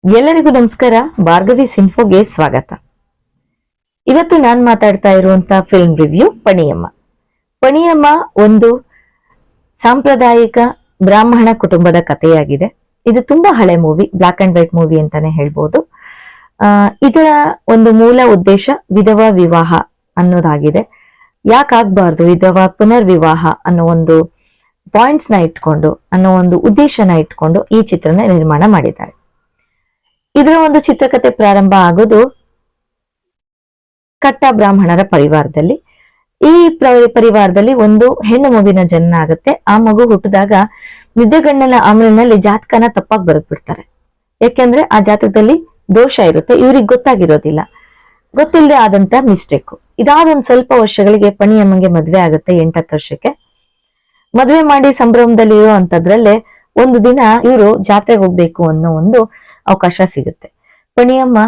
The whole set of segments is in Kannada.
ಎಲ್ಲರಿಗೂ ನಮಸ್ಕಾರ. ಭಾರ್ಗವಿ ಸಿನ್ಫೋಗೆ ಸ್ವಾಗತ. ಇವತ್ತು ನಾನು ಮಾತಾಡ್ತಾ ಇರುವಂತ ಫಿಲ್ಮ್ ರಿವ್ಯೂ ಪಣಿಯಮ್ಮ. ಪಣಿಯಮ್ಮ ಒಂದು ಸಾಂಪ್ರದಾಯಿಕ ಬ್ರಾಹ್ಮಣ ಕುಟುಂಬದ ಕಥೆಯಾಗಿದೆ. ಇದು ತುಂಬಾ ಹಳೆ movie, black and white movie ಅಂತಾನೆ ಹೇಳ್ಬೋದು. ಇದರ ಒಂದು ಮೂಲ ಉದ್ದೇಶ ವಿಧವಾ ವಿವಾಹ ಅನ್ನೋದಾಗಿದೆ. ಯಾಕಾಗ್ಬಾರ್ದು ವಿಧವಾ ಪುನರ್ವಿವಾಹ ಅನ್ನೋ ಒಂದು ಪಾಯಿಂಟ್ಸ್ ನ ಇಟ್ಕೊಂಡು, ಅನ್ನೋ ಒಂದು ಉದ್ದೇಶನ ಇಟ್ಕೊಂಡು ಈ ಚಿತ್ರನ ನಿರ್ಮಾಣ ಮಾಡಿದ್ದಾರೆ. ಇದರ ಒಂದು ಚಿತ್ರಕಥೆ ಪ್ರಾರಂಭ ಆಗೋದು ಕಟ್ಟ ಬ್ರಾಹ್ಮಣರ ಪರಿವಾರದಲ್ಲಿ. ಈ ಪರಿವಾರದಲ್ಲಿ ಒಂದು ಹೆಣ್ಣು ಮಗುವಿನ ಜನ್ಮ ಆಗುತ್ತೆ. ಆ ಮಗು ಹುಟ್ಟಿದಾಗ ನಿದ್ದೆಗಣ್ಣನ ಆಮ್ಲಿನಲ್ಲಿ ಜಾತಕನ ತಪ್ಪಾಗಿ ಬರೆದ್ಬಿಡ್ತಾರೆ. ಯಾಕೆಂದ್ರೆ ಆ ಜಾತಕದಲ್ಲಿ ದೋಷ ಇರುತ್ತೆ, ಇವ್ರಿಗೆ ಗೊತ್ತಾಗಿರೋದಿಲ್ಲ, ಗೊತ್ತಿಲ್ಲದೆ ಆದಂತ ಮಿಸ್ಟೇಕು. ಇದಾದ ಒಂದ್ ಸ್ವಲ್ಪ ವರ್ಷಗಳಿಗೆ ಪಣಿಯಮ್ಮಂಗೆ ಮದ್ವೆ ಆಗುತ್ತೆ. 8-10 ವರ್ಷಕ್ಕೆ ಮದ್ವೆ ಮಾಡಿ ಸಂಭ್ರಮದಲ್ಲಿ ಇರೋ ಅಂತದ್ರಲ್ಲೇ ಒಂದು ದಿನ ಇವರು ಜಾತ್ರೆಗೆ ಹೋಗ್ಬೇಕು ಅನ್ನೋ ಒಂದು ಅವಕಾಶ ಸಿಗುತ್ತೆ. ಪಣಿಯಮ್ಮ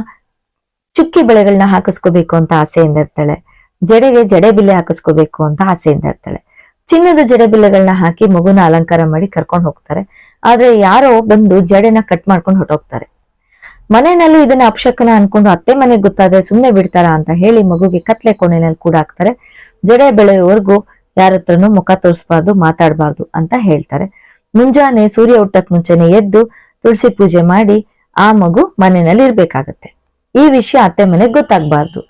ಚುಕ್ಕಿ ಬಳೆಗಳನ್ನ ಹಾಕಿಸ್ಕೋಬೇಕು ಅಂತ ಆಸೆಯಿಂದ ಇರ್ತಾಳೆ. ಜಡೆಗೆ ಜಡೆ ಬಿಲ್ಲೆ ಹಾಕಿಸ್ಕೋಬೇಕು ಅಂತ ಆಸೆಯಿಂದ ಇರ್ತಾಳೆ. ಚಿನ್ನದ ಜಡೆ ಬಿಲ್ಲೆಗಳನ್ನ ಹಾಕಿ ಮಗುನ ಅಲಂಕಾರ ಮಾಡಿ ಕರ್ಕೊಂಡು ಹೋಗ್ತಾರೆ. ಆದ್ರೆ ಯಾರೋ ಬಂದು ಜಡೆನ ಕಟ್ ಮಾಡ್ಕೊಂಡು ಹೊಟ್ಟೋಗ್ತಾರೆ. ಮನೆಯಲ್ಲಿ ಇದನ್ನ ಅಪಶಕನ ಅನ್ಕೊಂಡು ಅತ್ತೆ ಮನೆಗೆ ಗೊತ್ತಾದ್ರೆ ಸುಮ್ನೆ ಬಿಡ್ತಾರ ಅಂತ ಹೇಳಿ ಮಗುಗೆ ಕತ್ಲೆ ಕೋಣೆನಲ್ಲಿ ಕೂಡ ಹಾಕ್ತಾರೆ. ಜಡೆ ಬೆಳೆಯೋವರೆಗೂ ಯಾರ ಹತ್ರನೂ ಮುಖ ತೋರಿಸ್ಬಾರ್ದು, ಮಾತಾಡ್ಬಾರ್ದು ಅಂತ ಹೇಳ್ತಾರೆ. ಮುಂಜಾನೆ ಸೂರ್ಯ ಹುಟ್ಟಕ್ ಮುಂಚೆನೆ ಎದ್ದು ತುಳಸಿ ಪೂಜೆ ಮಾಡಿ ಆ ಮಗು ಮನೆಯಲ್ಲಿ ಇರ್ಬೇಕಾಗತ್ತೆ. ಈ ವಿಷಯ ಅತ್ತೆ ಮನೆಗೆ ಗೊತ್ತಾಗ್ಬಾರ್ದು.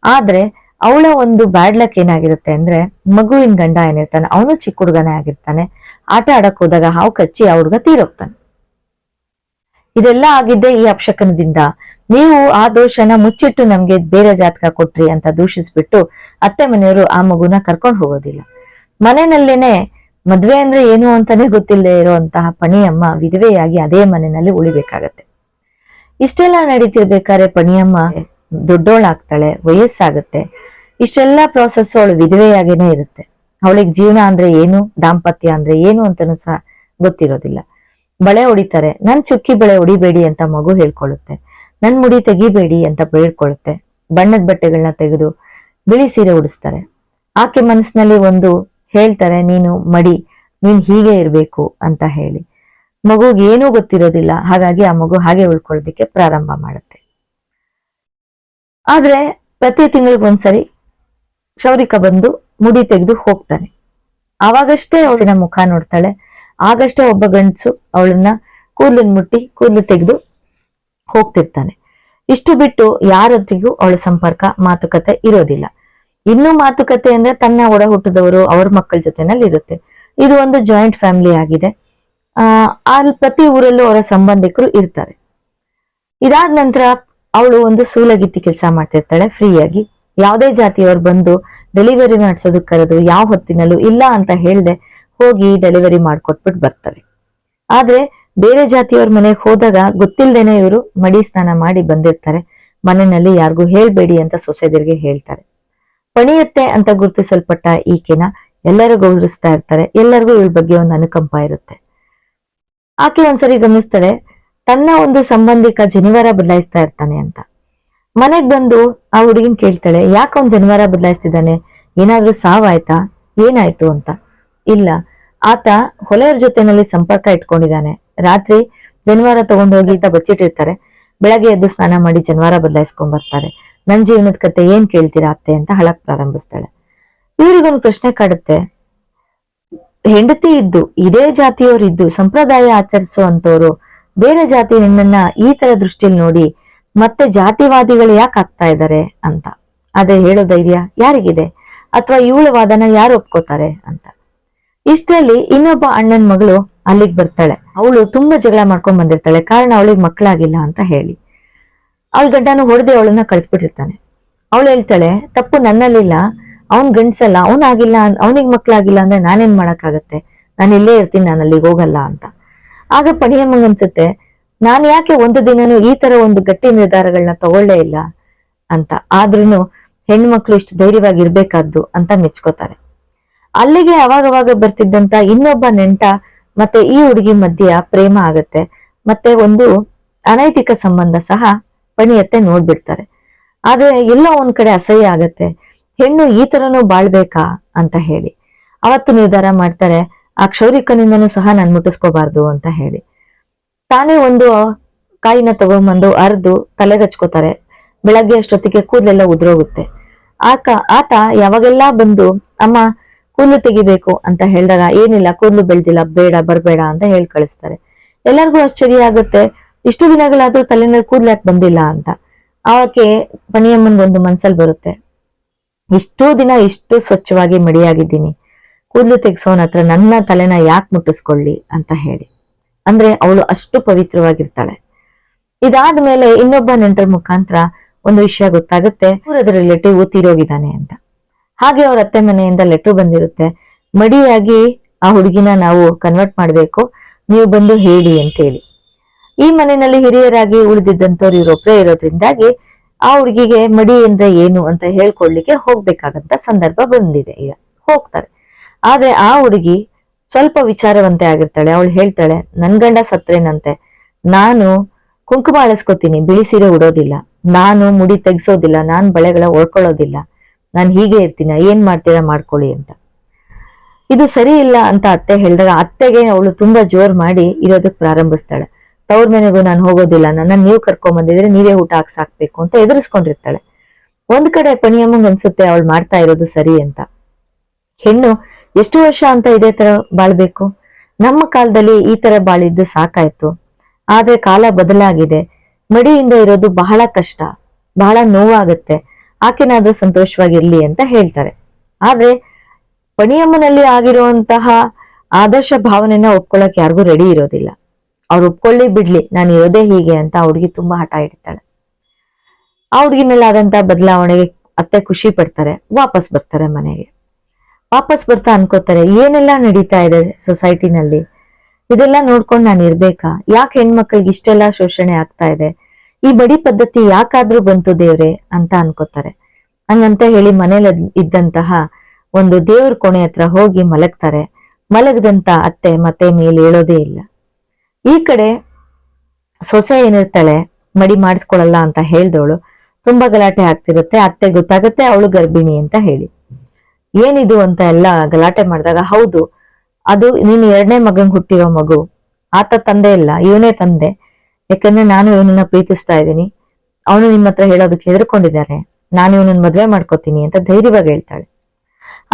ಆದ್ರೆ ಅವಳ ಒಂದು ಬ್ಯಾಡ್ ಲಕ್ ಏನಾಗಿರುತ್ತೆ ಅಂದ್ರೆ, ಮಗುವಿನ ಗಂಡ ಏನಿರ್ತಾನೆ ಅವನು ಚಿಕ್ಕ ಹುಡುಗನೇ ಆಗಿರ್ತಾನೆ. ಆಟ ಆಡಕ್ ಹೋದಾಗ ಹಾವು ಕಚ್ಚಿ ಆ ಹುಡುಗ ತೀರೋಗ್ತಾನೆ. ಇದೆಲ್ಲ ಆಗಿದ್ದೆ ಈ ಅಪಶಕನದಿಂದ. ನೀವು ಆ ದೋಷನ ಮುಚ್ಚಿಟ್ಟು ನಮ್ಗೆ ಬೇರೆ ಜಾತಕ ಕೊಟ್ರಿ ಅಂತ ದೂಷಿಸ್ಬಿಟ್ಟು ಅತ್ತೆ ಮನೆಯವರು ಆ ಮಗುನ ಕರ್ಕೊಂಡು ಹೋಗೋದಿಲ್ಲ. ಮನೆಯಲ್ಲೇನೆ ಮದ್ವೆ ಅಂದ್ರೆ ಏನು ಅಂತಾನೆ ಗೊತ್ತಿಲ್ಲದೆ ಇರುವಂತಹ ಪಣಿಯಮ್ಮ ವಿಧವೆಯಾಗಿ ಅದೇ ಮನೆಯಲ್ಲಿ ಉಳಿಬೇಕಾಗತ್ತೆ. ಇಷ್ಟೆಲ್ಲ ನಡೀತಿರ್ಬೇಕಾದ್ರೆ ಪಣಿಯಮ್ಮ ದೊಡ್ಡೋಳಾಗ್ತಾಳೆ, ವಯಸ್ಸಾಗುತ್ತೆ. ಇಷ್ಟೆಲ್ಲಾ ಪ್ರಾಸೆಸ್ ಅವಳು ವಿಧವೆಯಾಗೇನೆ ಇರುತ್ತೆ. ಅವಳಿಗೆ ಜೀವನ ಅಂದ್ರೆ ಏನು, ದಾಂಪತ್ಯ ಅಂದ್ರೆ ಏನು ಅಂತಾನು ಸಹ ಗೊತ್ತಿರೋದಿಲ್ಲ. ಬಳೆ ಹೊಡಿತಾರೆ. ನನ್ ಚುಕ್ಕಿ ಬಳೆ ಹೊಡಿಬೇಡಿ ಅಂತ ಮಗು ಹೇಳ್ಕೊಳ್ಳುತ್ತೆ. ನನ್ ಮುಡಿ ತೆಗಿಬೇಡಿ ಅಂತ ಬೇಡ್ಕೊಳ್ಳುತ್ತೆ. ಬಣ್ಣದ ಬಟ್ಟೆಗಳನ್ನ ತೆಗೆದು ಬಿಳಿ ಸೀರೆ ಉಡಿಸ್ತಾರೆ. ಆಕೆ ಮನಸ್ಸಿನಲ್ಲಿ ಒಂದು ಹೇಳ್ತಾರೆ, ನೀನು ಮಡಿ, ನೀನ್ ಹೀಗೆ ಇರ್ಬೇಕು ಅಂತ ಹೇಳಿ. ಮಗುಗೆ ಏನೂ ಗೊತ್ತಿರೋದಿಲ್ಲ. ಹಾಗಾಗಿ ಆ ಮಗು ಹಾಗೆ ಉಳ್ಕೊಳ್ಳೋದಿಕ್ಕೆ ಪ್ರಾರಂಭ ಮಾಡುತ್ತೆ. ಆದ್ರೆ ಪ್ರತಿ ತಿಂಗಳಿಗೊಂದ್ಸರಿ ಕ್ಷೌರಿಕ ಬಂದು ಮುಡಿ ತೆಗೆದು ಹೋಗ್ತಾನೆ. ಆವಾಗಷ್ಟೇ ಅವಳಿನ ಮುಖ ನೋಡ್ತಾಳೆ. ಆಗಷ್ಟೇ ಒಬ್ಬ ಗಂಡಸು ಅವಳನ್ನ ಕೂದಲನ್ನ ಮುಟ್ಟಿ ಕೂದಲು ತೆಗೆದು ಹೋಗ್ತಿರ್ತಾನೆ. ಇಷ್ಟು ಬಿಟ್ಟು ಯಾರೊಟ್ಟಿಗೂ ಅವಳ ಸಂಪರ್ಕ, ಮಾತುಕತೆ ಇರೋದಿಲ್ಲ. ಇನ್ನೂ ಮಾತುಕತೆ ಅಂದ್ರೆ ತನ್ನ ಒಡ ಹುಟ್ಟಿದವರು ಅವ್ರ ಮಕ್ಕಳ ಜೊತೆನಲ್ಲಿ ಇರುತ್ತೆ. ಇದು ಒಂದು ಜಾಯಿಂಟ್ ಫ್ಯಾಮಿಲಿ ಆಗಿದೆ. ಅಲ್ಲಿ ಪ್ರತಿ ಊರಲ್ಲೂ ಅವರ ಸಂಬಂಧಿಕರು ಇರ್ತಾರೆ. ಇದಾದ ನಂತರ ಅವಳು ಒಂದು ಸೂಲಗಿತ್ತಿ ಕೆಲಸ ಮಾಡ್ತಿರ್ತಾಳೆ ಫ್ರೀಯಾಗಿ. ಯಾವುದೇ ಜಾತಿಯವ್ರು ಬಂದು ಡೆಲಿವರಿ ಮಾಡಿಸೋದಕ್ಕೆ ಕರೆದು ಯಾವ ಹೊತ್ತಿನಲ್ಲೂ ಇಲ್ಲ ಅಂತ ಹೇಳ್ದೆ ಹೋಗಿ ಡೆಲಿವರಿ ಮಾಡ್ಕೊಟ್ಬಿಟ್ಟು ಬರ್ತಾರೆ. ಆದ್ರೆ ಬೇರೆ ಜಾತಿಯವ್ರ ಮನೆಗೆ ಹೋದಾಗ ಗೊತ್ತಿಲ್ದೇನೆ ಇವರು ಮಡಿ ಸ್ನಾನ ಮಾಡಿ ಬಂದಿರ್ತಾರೆ. ಮನೆಯಲ್ಲಿ ಯಾರಿಗೂ ಹೇಳ್ಬೇಡಿ ಅಂತ ಸೊಸೆದಿರ್ಗೆ ಹೇಳ್ತಾರೆ. ಪಣಿಯತ್ತೆ ಅಂತ ಗುರುತಿಸಲ್ಪಟ್ಟ ಈಕೆನ ಎಲ್ಲರೂ ಗೌರವಿಸ್ತಾ ಇರ್ತಾರೆ. ಎಲ್ಲರಿಗೂ ಇವಳ ಬಗ್ಗೆ ಒಂದು ಅನುಕಂಪ ಇರುತ್ತೆ. ಆಕೆ ಒಂದ್ಸರಿ ಗಮನಿಸ್ತಾಳೆ, ತನ್ನ ಒಂದು ಸಂಬಂಧಿಕ ಜನಿವಾರ ಬದಲಾಯಿಸ್ತಾ ಇರ್ತಾನೆ ಅಂತ. ಮನೆಗ್ ಬಂದು ಆ ಹುಡುಗಿನ ಕೇಳ್ತಾಳೆ, ಯಾಕೆ ಅವ್ನ್ ಜನಿವಾರ ಬದಲಾಯಿಸ್ತಿದ್ದಾನೆ, ಏನಾದ್ರೂ ಸಾವಾಯ್ತಾ, ಏನಾಯ್ತು ಅಂತ. ಇಲ್ಲ, ಆತ ಹೊಲೆಯವ್ರ ಜೊತೆನಲ್ಲಿ ಸಂಪರ್ಕ ಇಟ್ಕೊಂಡಿದ್ದಾನೆ. ರಾತ್ರಿ ಜನಿವಾರ ತಗೊಂಡೋಗಿ ಈತ ಬಚ್ಚಿಟ್ಟಿರ್ತಾರೆ. ಬೆಳಗ್ಗೆ ಎದ್ದು ಸ್ನಾನ ಮಾಡಿ ಜನಿವಾರ ಬದಲಾಯಿಸ್ಕೊಂಡ್ ಬರ್ತಾರೆ. ನನ್ ಜೀವನದ ಕತೆ ಏನ್ ಕೇಳ್ತೀರಾ ಅತ್ತೆ ಅಂತ ಹಳಕ್ ಪ್ರಾರಂಭಿಸ್ತಾಳೆ. ಇವ್ರಿಗೊಂದು ಪ್ರಶ್ನೆ ಕಾಡುತ್ತೆ. ಹೆಂಡತಿ ಇದ್ದು, ಇದೇ ಜಾತಿಯವರು ಇದ್ದು, ಸಂಪ್ರದಾಯ ಆಚರಿಸುವಂತವ್ರು ಬೇರೆ ಜಾತಿ ಹೆಣ್ಣನ್ನ ಈ ತರ ದೃಷ್ಟಿಯಲ್ಲಿ ನೋಡಿ ಮತ್ತೆ ಜಾತಿವಾದಿಗಳು ಯಾಕೆ ಆಗ್ತಾ ಇದ್ದಾರೆ ಅಂತ. ಅದೇ ಹೇಳೋ ಧೈರ್ಯ ಯಾರಿಗಿದೆ, ಅಥವಾ ಇವಳ ವಾದನ ಯಾರು ಒಪ್ಕೋತಾರೆ ಅಂತ. ಇಷ್ಟರಲ್ಲಿ ಇನ್ನೊಬ್ಬ ಅಣ್ಣನ ಮಗಳು ಅಲ್ಲಿಗೆ ಬರ್ತಾಳೆ. ಅವಳು ತುಂಬಾ ಜಗಳ ಮಾಡ್ಕೊಂಡ್ ಬಂದಿರ್ತಾಳೆ. ಕಾರಣ ಅವಳಿಗೆ ಮಕ್ಕಳಾಗಿಲ್ಲ ಅಂತ ಹೇಳಿ. ಅವಳ ಗಂಡನು ಹೊಡೆದೇ ಅವಳನ್ನ ಕಳಿಸ್ಬಿಟ್ಟಿರ್ತಾನೆ. ಅವಳು ಹೇಳ್ತಾಳೆ, ತಪ್ಪು ನನ್ನಲ್ಲಿಲ್ಲ, ಅವನ್ ಗಂಡ್ಸಲ್ಲ, ಅವನಾಗಿಲ್ಲ, ಅವನಿಗೆ ಮಕ್ಕಳಾಗಿಲ್ಲ ಅಂದ್ರೆ ನಾನೇನ್ ಮಾಡಕ್ಕಾಗತ್ತೆ, ನಾನು ಇಲ್ಲೇ ಇರ್ತೀನಿ, ನಾನು ಅಲ್ಲಿಗೆ ಹೋಗಲ್ಲ ಅಂತ. ಆಗ ಪಣಿಯಮ್ಮಂಗ್ ಅನ್ಸುತ್ತೆ, ನಾನ್ ಯಾಕೆ ಒಂದು ದಿನನೂ ಈ ತರ ಒಂದು ಗಟ್ಟಿ ನಿರ್ಧಾರಗಳನ್ನ ತಗೊಳ್ಳೇ ಇಲ್ಲ ಅಂತ. ಆದ್ರೂನು ಹೆಣ್ಮಕ್ಳು ಇಷ್ಟು ಧೈರ್ಯವಾಗಿ ಇರ್ಬೇಕಾದ್ದು ಅಂತ ಮೆಚ್ಕೋತಾರೆ. ಅಲ್ಲಿಗೆ ಅವಾಗವಾಗ ಬರ್ತಿದ್ದಂತ ಇನ್ನೊಬ್ಬ ನೆಂಟ ಮತ್ತೆ ಈ ಹುಡುಗಿ ಮಧ್ಯ ಪ್ರೇಮ ಆಗತ್ತೆ. ಮತ್ತೆ ಒಂದು ಅನೈತಿಕ ಸಂಬಂಧ ಸಹ ಪಣಿಯತ್ತೆ ನೋಡ್ಬಿಡ್ತಾರೆ. ಆದ್ರೆ ಎಲ್ಲೋ ಒಂದ್ ಕಡೆ ಅಸಹ್ಯ ಆಗತ್ತೆ, ಹೆಣ್ಣು ಈ ತರನೂ ಬಾಳ್ಬೇಕಾ ಅಂತ ಹೇಳಿ. ಅವತ್ತು ನಿರ್ಧಾರ ಮಾಡ್ತಾರೆ, ಆ ಕ್ಷೌರಿಕನಿಂದನೂ ಸಹ ನಾನು ಮುಟ್ಟಿಸ್ಕೋಬಾರ್ದು ಅಂತ ಹೇಳಿ. ತಾನೇ ಒಂದು ಕಾಯಿನ ತಗೊಂಬಂದು ಅರ್ದು ತಲೆಗೆ ಹಚ್ಕೋತಾರೆ. ಬೆಳಗ್ಗೆ ಅಷ್ಟೊತ್ತಿಗೆ ಕೂದಲೆಲ್ಲ ಉದ್ರೋಗುತ್ತೆ. ಆತ ಯಾವಾಗೆಲ್ಲಾ ಬಂದು ಅಮ್ಮ ಕೂದಲು ತೆಗಿಬೇಕು ಅಂತ ಹೇಳಿದಾಗ ಏನಿಲ್ಲ, ಕೂದಲು ಬೆಳ್ದಿಲ್ಲ, ಬೇಡ ಬರ್ಬೇಡ ಅಂತ ಹೇಳಿ ಕಳಿಸ್ತಾರೆ. ಎಲ್ಲರಿಗೂ ಆಶ್ಚರ್ಯ ಆಗುತ್ತೆ, ಇಷ್ಟು ದಿನಗಳಾದ್ರೂ ತಲೆನಲ್ಲಿ ಕೂದಲು ಯಾಕೆ ಬಂದಿಲ್ಲ ಅಂತ. ಆಕೆ ಪಣಿಯಮ್ಮನ್ಗೊಂದು ಮನ್ಸಲ್ಲಿ ಬರುತ್ತೆ, ಇಷ್ಟೂ ದಿನ ಇಷ್ಟು ಸ್ವಚ್ಛವಾಗಿ ಮಡಿಯಾಗಿದ್ದೀನಿ, ಕೂದಲು ತೆಗ್ಸೋನ್ ಹತ್ರ ನನ್ನ ತಲೆನ ಯಾಕೆ ಮುಟ್ಟಿಸ್ಕೊಳ್ಳಿ ಅಂತ ಹೇಳಿ. ಅಂದ್ರೆ ಅವಳು ಅಷ್ಟು ಪವಿತ್ರವಾಗಿರ್ತಾಳೆ. ಇದಾದ್ಮೇಲೆ ಇನ್ನೊಬ್ಬ ನೆಂಟರ ಮುಖಾಂತರ ಒಂದು ವಿಷಯ ಗೊತ್ತಾಗುತ್ತೆ, ದೂರದ ರಿಲೇಟಿವ್ ತೀರೋಗಿದ್ದಾನೆ ಅಂತ. ಹಾಗೆ ಅವ್ರ ಅತ್ತೆ ಮನೆಯಿಂದ ಲೆಟರ್ ಬಂದಿರುತ್ತೆ, ಮಡಿಯಾಗಿ ಆ ಹುಡುಗಿನ ನಾವು ಕನ್ವರ್ಟ್ ಮಾಡ್ಬೇಕು, ನೀವು ಬಂದು ಹೇಳಿ ಅಂತ ಹೇಳಿ. ಈ ಮನೆಯಲ್ಲಿ ಹಿರಿಯರಾಗಿ ಉಳಿದಿದ್ದಂತವ್ರು ಇವರೊಬ್ಬರೇ ಇರೋದ್ರಿಂದಾಗಿ ಆ ಹುಡುಗಿಗೆ ಮಡಿ ಅಂದ್ರೆ ಏನು ಅಂತ ಹೇಳ್ಕೊಡ್ಲಿಕ್ಕೆ ಹೋಗ್ಬೇಕಾಗಂತ ಸಂದರ್ಭ ಬಂದಿದೆ. ಈಗ ಹೋಗ್ತಾರೆ. ಆದ್ರೆ ಆ ಹುಡುಗಿ ಸ್ವಲ್ಪ ವಿಚಾರವಂತೆ ಆಗಿರ್ತಾಳೆ. ಅವಳು ಹೇಳ್ತಾಳೆ, ನನ್ ಗಂಡ ಸತ್ರೇನಂತೆ, ನಾನು ಕುಂಕುಮ ಅಳಿಸ್ಕೊತೀನಿ, ಬಿಳಿ ಸೀರೆ ಉಡೋದಿಲ್ಲ, ನಾನು ಮುಡಿ ತೆಗ್ಸೋದಿಲ್ಲ, ನಾನ್ ಬಳೆಗಳ ಒಳ್ಕೊಳ್ಳೋದಿಲ್ಲ, ನಾನು ಹೀಗೆ ಇರ್ತೀನಿ, ಏನ್ ಮಾಡ್ತೀರಾ ಮಾಡ್ಕೊಳ್ಳಿ ಅಂತ. ಇದು ಸರಿ ಇಲ್ಲ ಅಂತ ಅತ್ತೆ ಹೇಳಿದಾಗ ಅತ್ತೆಗೆ ಅವಳು ತುಂಬಾ ಜೋರ್ ಮಾಡಿ ಇರೋದಕ್ ಪ್ರಾರಂಭಿಸ್ತಾಳೆ. ತವ್ರ ಮನೆಗೂ ನಾನು ಹೋಗೋದಿಲ್ಲ, ನನ್ನ ನೀವು ಕರ್ಕೊಂಡ್ ಬಂದಿದ್ರೆ ನೀವೇ ಊಟ ಹಾಕ್ಸಾಕ್ಬೇಕು ಅಂತ ಎದುರಿಸ್ಕೊಂಡಿರ್ತಾಳೆ. ಒಂದ್ ಕಡೆ ಪಣಿಯಮ್ಮಂಗ್ ಅನ್ಸುತ್ತೆ ಅವಳು ಮಾಡ್ತಾ ಇರೋದು ಸರಿ ಅಂತ. ಹೆಣ್ಣು ಎಷ್ಟು ವರ್ಷ ಅಂತ ಇದೇ ತರ ಬಾಳ್ಬೇಕು? ನಮ್ಮ ಕಾಲದಲ್ಲಿ ಈ ತರ ಬಾಳಿದ್ದು ಸಾಕಾಯ್ತು. ಆದ್ರೆ ಕಾಲ ಬದಲಾಗಿದೆ. ಮಡಿಯಿಂದ ಇರೋದು ಬಹಳ ಕಷ್ಟ, ಬಹಳ ನೋವಾಗುತ್ತೆ, ಆಕೆನಾದ್ರೂ ಸಂತೋಷವಾಗಿರ್ಲಿ ಅಂತ ಹೇಳ್ತಾರೆ. ಆದ್ರೆ ಪಣಿಯಮ್ಮನಲ್ಲಿ ಆಗಿರುವಂತಹ ಆದರ್ಶ ಭಾವನೆನ ಒಪ್ಕೊಳ್ಳಕ್ ಯಾರಿಗೂ ರೆಡಿ ಇರೋದಿಲ್ಲ. ಅವ್ರು ಒಪ್ಕೊಳ್ಳಿ ಬಿಡ್ಲಿ, ನಾನು ಇರೋದೇ ಹೀಗೆ ಅಂತ ಆ ಹುಡುಗಿ ತುಂಬಾ ಹಠ ಇಡ್ತಾಳೆ. ಆ ಹುಡುಗಿನಲ್ಲಿ ಆದಂತಹ ಬದಲಾವಣೆಗೆ ಅತ್ತೆ ಖುಷಿ ಪಡ್ತಾರೆ. ವಾಪಸ್ ಬರ್ತಾರೆ ಮನೆಗೆ. ವಾಪಸ್ ಬರ್ತಾ ಅನ್ಕೋತಾರೆ, ಏನೆಲ್ಲಾ ನಡೀತಾ ಇದೆ ಸೊಸೈಟಿನಲ್ಲಿ, ಇದೆಲ್ಲ ನೋಡ್ಕೊಂಡು ನಾನು ಇರ್ಬೇಕಾ? ಯಾಕೆ ಹೆಣ್ಮಕ್ಳಿಗೆ ಇಷ್ಟೆಲ್ಲಾ ಶೋಷಣೆ ಆಗ್ತಾ ಇದೆ? ಈ ಬಡಿ ಪದ್ಧತಿ ಯಾಕಾದ್ರೂ ಬಂತು ದೇವ್ರೆ ಅಂತ ಅನ್ಕೋತಾರೆ. ಹಂಗಂತ ಹೇಳಿ ಮನೇಲಿ ಇದ್ದಂತಹ ಒಂದು ದೇವ್ರ ಕೋಣೆ ಹತ್ರ ಹೋಗಿ ಮಲಗ್ತಾರೆ. ಮಲಗದಂತ ಅತ್ತೆ ಮತ್ತೆ ಮೇಲೆ ಹೇಳೋದೇ ಇಲ್ಲ. ಈ ಕಡೆ ಸೊಸೆ ಏನಿರ್ತಾಳೆ, ಮಡಿ ಮಾಡಿಸ್ಕೊಳಲ್ಲ ಅಂತ ಹೇಳ್ದವಳು ತುಂಬಾ ಗಲಾಟೆ ಆಗ್ತಿರುತ್ತೆ. ಅತ್ತೆ ಗೊತ್ತಾಗುತ್ತೆ ಅವಳು ಗರ್ಭಿಣಿ ಅಂತ ಹೇಳಿ. ಏನಿದು ಅಂತ ಎಲ್ಲ ಗಲಾಟೆ ಮಾಡಿದಾಗ, ಹೌದು ಅದು ನೀನು 2ನೇ ಮಗಂಗ್ ಹುಟ್ಟಿರೋ ಮಗು, ಆತ ತಂದೆ ಇಲ್ಲ, ಇವನೇ ತಂದೆ, ಯಾಕಂದ್ರೆ ನಾನು ಇವನನ್ನ ಪ್ರೀತಿಸ್ತಾ ಇದ್ದೀನಿ, ಅವನು ನಿಮ್ಮ ಹತ್ರ ಹೇಳೋದಕ್ಕೆ ಹೆದರ್ಕೊಂಡಿದ್ದಾರೆ, ನಾನು ಇವನನ್ನ ಮದ್ವೆ ಮಾಡ್ಕೋತೀನಿ ಅಂತ ಧೈರ್ಯವಾಗಿ ಹೇಳ್ತಾಳೆ.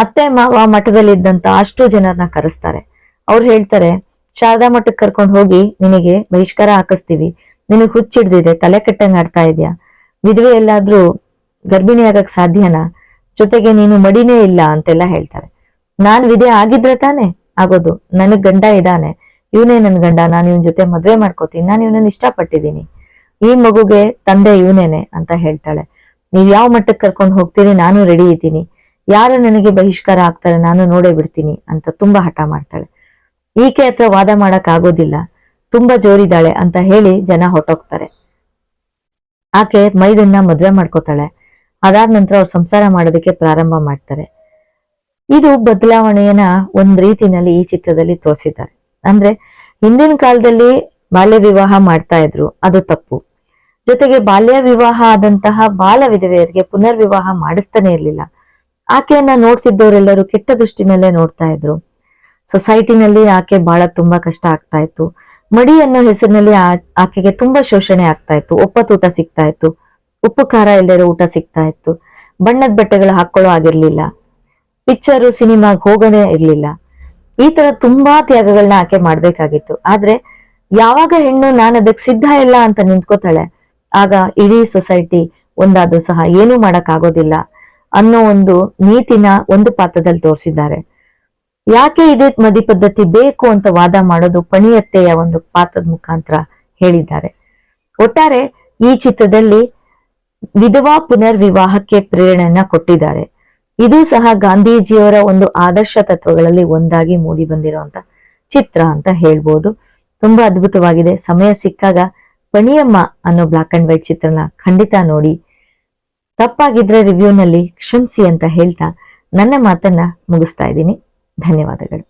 ಅತ್ತೆ ಮಾವ ಮಠದಲ್ಲಿದ್ದಂತ ಅಷ್ಟು ಜನರನ್ನ ಕರೆಸ್ತಾರೆ. ಅವ್ರು ಹೇಳ್ತಾರೆ, ಶಾರದಾ ಮಠಕ್ಕೆ ಕರ್ಕೊಂಡು ಹೋಗಿ ನಿನಗೆ ಬಹಿಷ್ಕಾರ ಹಾಕಿಸ್ತೀವಿ, ನಿನಗ್ ಹುಚ್ಚಿಡ್ದಿದೆ, ತಲೆ ಕೆಟ್ಟಂಗ್ ಆಡ್ತಾ ಇದ್ಯಾ, ವಿಧವೆ ಎಲ್ಲಾದ್ರೂ ಗರ್ಭಿಣಿ ಆಗಕ್ ಸಾಧ್ಯನಾ, ಜೊತೆಗೆ ನೀನು ಮಡಿನೇ ಇಲ್ಲ ಅಂತೆಲ್ಲ ಹೇಳ್ತಾರೆ. ನಾನ್ ವಿಧೆ ಆಗಿದ್ರೆ ತಾನೆ ಆಗೋದು, ನನಗ್ ಗಂಡ ಇದ್ದಾನೆ, ಇವನೇ ನನ್ ಗಂಡ, ನಾನು ಇವನ್ ಜೊತೆ ಮದ್ವೆ ಮಾಡ್ಕೋತೀನಿ, ನಾನು ಇವನನ್ನ ಇಷ್ಟಪಟ್ಟಿದ್ದೀನಿ, ಈ ಮಗುಗೆ ತಂದೆ ಇವನೇನೆ ಅಂತ ಹೇಳ್ತಾಳೆ. ನೀವ್ ಯಾವ ಮಟ್ಟಕ್ಕೆ ಕರ್ಕೊಂಡು ಹೋಗ್ತೀರಿ, ನಾನು ರೆಡಿ ಇದ್ದೀನಿ, ಯಾರು ನನಗೆ ಬಹಿಷ್ಕಾರ ಆಗ್ತಾರೆ ನಾನು ನೋಡೇ ಬಿಡ್ತೀನಿ ಅಂತ ತುಂಬಾ ಹಠ ಮಾಡ್ತಾಳೆ. ಈಕೆ ಹತ್ರ ವಾದ ಮಾಡಕ್ ಆಗೋದಿಲ್ಲ, ತುಂಬಾ ಜೋರಿದ್ದಾಳೆ ಅಂತ ಹೇಳಿ ಜನ ಹೊಟ್ಟೋಗ್ತಾರೆ. ಆಕೆ ಮೈದನ್ನ ಮದ್ವೆ ಮಾಡ್ಕೋತಾಳೆ. ಅದಾದ ನಂತರ ಅವ್ರು ಸಂಸಾರ ಮಾಡೋದಕ್ಕೆ ಪ್ರಾರಂಭ ಮಾಡ್ತಾರೆ. ಇದು ಬದಲಾವಣೆಯನ್ನ ಒಂದ್ ರೀತಿನಲ್ಲಿ ಈ ಚಿತ್ರದಲ್ಲಿ ತೋರಿಸಿದ್ದಾರೆ. ಅಂದ್ರೆ ಹಿಂದಿನ ಕಾಲದಲ್ಲಿ ಬಾಲ್ಯ ವಿವಾಹ ಮಾಡ್ತಾ ಇದ್ರು, ಅದು ತಪ್ಪು. ಜೊತೆಗೆ ಬಾಲ್ಯ ವಿವಾಹ ಆದಂತಹ ಬಾಲ ವಿಧವೆಯರಿಗೆ ಪುನರ್ ವಿವಾಹ ಮಾಡಿಸ್ತಾನೆ ಇರ್ಲಿಲ್ಲ. ಆಕೆಯನ್ನ ನೋಡ್ತಿದ್ದವರೆಲ್ಲರೂ ಕೆಟ್ಟ ದೃಷ್ಟಿನಲ್ಲೇ ನೋಡ್ತಾ ಇದ್ರು. ಸೊಸೈಟಿನಲ್ಲಿ ಆಕೆ ಬಹಳ ತುಂಬಾ ಕಷ್ಟ ಆಗ್ತಾ ಇತ್ತು. ಮಡಿ ಅನ್ನೋ ಹೆಸರಿನಲ್ಲಿ ಆಕೆಗೆ ತುಂಬಾ ಶೋಷಣೆ ಆಗ್ತಾ ಇತ್ತು. ಒಪ್ಪತ್ತೂಟ ಸಿಗ್ತಾ ಇತ್ತು, ಉಪ್ಪು ಖಾರ ಇಲ್ಲದೆ ಊಟ ಸಿಗ್ತಾ ಇತ್ತು, ಬಣ್ಣದ ಬಟ್ಟೆಗಳು ಹಾಕೊಳ್ಳೋ ಆಗಿರ್ಲಿಲ್ಲ, ಪಿಕ್ಚರು ಸಿನಿಮಾಗ್ ಹೋಗೋದೇ ಇರ್ಲಿಲ್ಲ. ಈ ತರ ತುಂಬಾ ತ್ಯಾಗಗಳನ್ನ ಆಕೆ ಮಾಡ್ಬೇಕಾಗಿತ್ತು. ಆದ್ರೆ ಯಾವಾಗ ಹೆಣ್ಣು ನಾನು ಅದಕ್ಕೆ ಸಿದ್ಧ ಇಲ್ಲ ಅಂತ ನಿಂತ್ಕೋತಾಳೆ, ಆಗ ಇಡೀ ಸೊಸೈಟಿ ಒಂದಾದ್ರೂ ಸಹ ಏನೂ ಮಾಡಕ್ ಆಗೋದಿಲ್ಲ ಅನ್ನೋ ಒಂದು ನೀತಿನ ಒಂದು ಪಾತ್ರದಲ್ಲಿ ತೋರಿಸಿದ್ದಾರೆ. ಯಾಕೆ ಇದೇ ಮದಿ ಪದ್ಧತಿ ಬೇಕು ಅಂತ ವಾದ ಮಾಡೋದು ಪಣಿಯತ್ತೆಯ ಒಂದು ಪಾತ್ರದ ಮುಖಾಂತರ ಹೇಳಿದ್ದಾರೆ. ಒಟ್ಟಾರೆ ಈ ಚಿತ್ರದಲ್ಲಿ ವಿಧವಾ ಪುನರ್ ವಿವಾಹಕ್ಕೆ ಪ್ರೇರಣೆಯನ್ನ ಕೊಟ್ಟಿದ್ದಾರೆ. ಇದು ಸಹ ಗಾಂಧೀಜಿಯವರ ಒಂದು ಆದರ್ಶ ತತ್ವಗಳಲ್ಲಿ ಒಂದಾಗಿ ಮೂಡಿ ಬಂದಿರುವಂತ ಚಿತ್ರ ಅಂತ ಹೇಳ್ಬೋದು. ತುಂಬಾ ಅದ್ಭುತವಾಗಿದೆ. ಸಮಯ ಸಿಕ್ಕಾಗ ಪಣಿಯಮ್ಮ ಅನ್ನೋ ಬ್ಲಾಕ್ ಅಂಡ್ ವೈಟ್ ಚಿತ್ರನ ಖಂಡಿತ ನೋಡಿ. ತಪ್ಪಾಗಿದ್ರೆ ರಿವ್ಯೂನಲ್ಲಿ ಕ್ಷಮಿಸಿ ಅಂತ ಹೇಳ್ತಾ ನನ್ನ ಮಾತನ್ನ ಮುಗಿಸ್ತಾ ಇದ್ದೀನಿ. ಧನ್ಯವಾದಗಳು.